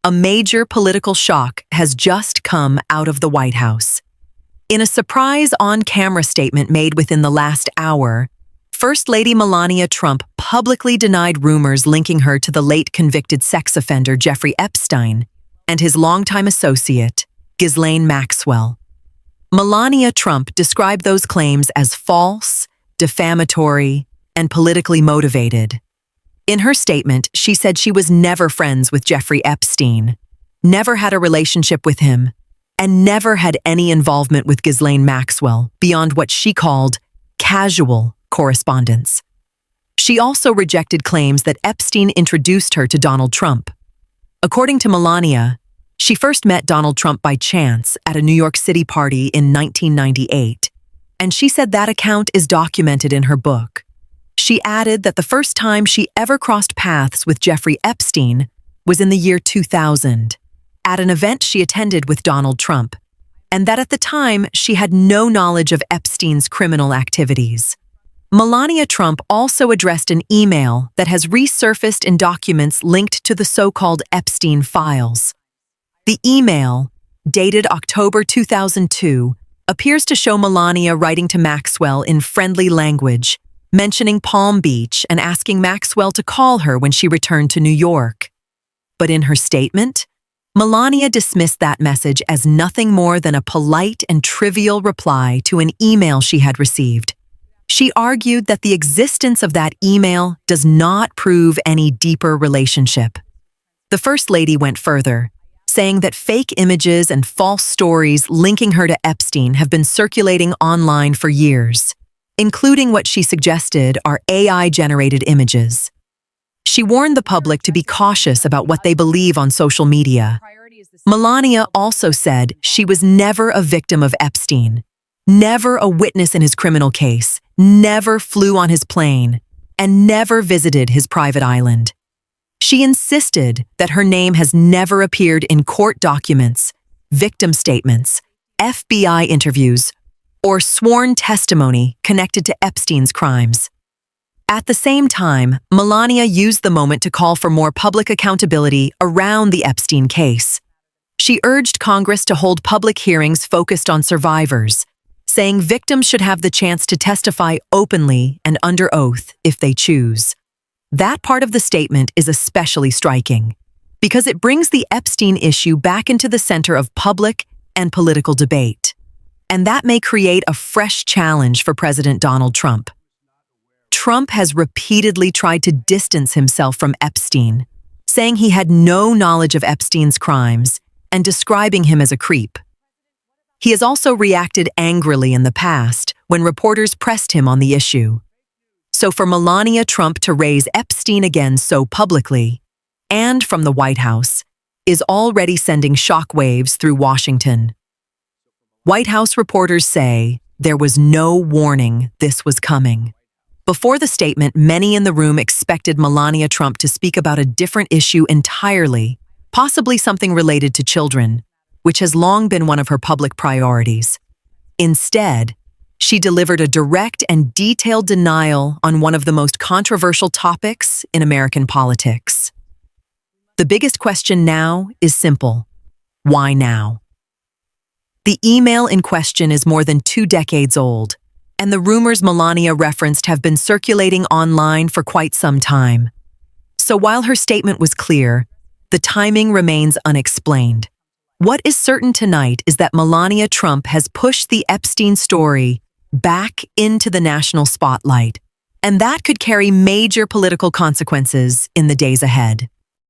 a major political shock has just come out of the White House. In a surprise on-camera statement made within the last hour, First Lady Melania Trump publicly denied rumors linking her to the late convicted sex offender Jeffrey Epstein and his longtime associate, Ghislaine Maxwell. Melania Trump described those claims as false, defamatory, and politically motivated. In her statement, she said she was never friends with Jeffrey Epstein, never had a relationship with him, and never had any involvement with Ghislaine Maxwell beyond what she called casual correspondence. She also rejected claims that Epstein introduced her to Donald Trump. According to Melania, she first met Donald Trump by chance at a New York City party in 1998, and she said that account is documented in her book. She added that the first time she ever crossed paths with Jeffrey Epstein was in the year 2000, at an event she attended with Donald Trump, and that at the time she had no knowledge of Epstein's criminal activities. Melania Trump also addressed an email that has resurfaced in documents linked to the so-called Epstein files. The email, dated October 2002, appears to show Melania writing to Maxwell in friendly language, mentioning Palm Beach and asking Maxwell to call her when she returned to New York. But in her statement, Melania dismissed that message as nothing more than a polite and trivial reply to an email she had received. She argued that the existence of that email does not prove any deeper relationship. The First Lady went further, saying that fake images and false stories linking her to Epstein have been circulating online for years, including what she suggested are AI-generated images. She warned the public to be cautious about what they believe on social media. Melania also said she was never a victim of Epstein, never a witness in his criminal case, never flew on his plane, and never visited his private island. She insisted that her name has never appeared in court documents, victim statements, FBI interviews, or sworn testimony connected to Epstein's crimes. At the same time, Melania used the moment to call for more public accountability around the Epstein case. She urged Congress to hold public hearings focused on survivors, saying victims should have the chance to testify openly and under oath if they choose. That part of the statement is especially striking, because it brings the Epstein issue back into the center of public and political debate. And that may create a fresh challenge for President Donald Trump. Trump has repeatedly tried to distance himself from Epstein, saying he had no knowledge of Epstein's crimes and describing him as a creep. He has also reacted angrily in the past when reporters pressed him on the issue. So for Melania Trump to raise Epstein again so publicly, and from the White House, is already sending shockwaves through Washington. White House reporters say there was no warning this was coming. Before the statement, many in the room expected Melania Trump to speak about a different issue entirely, possibly something related to children, which has long been one of her public priorities. Instead, she delivered a direct and detailed denial on one of the most controversial topics in American politics. The biggest question now is simple: why now? The email in question is more than 2 decades old, and the rumors Melania referenced have been circulating online for quite some time. So while her statement was clear, the timing remains unexplained. What is certain tonight is that Melania Trump has pushed the Epstein story back into the national spotlight, and that could carry major political consequences in the days ahead.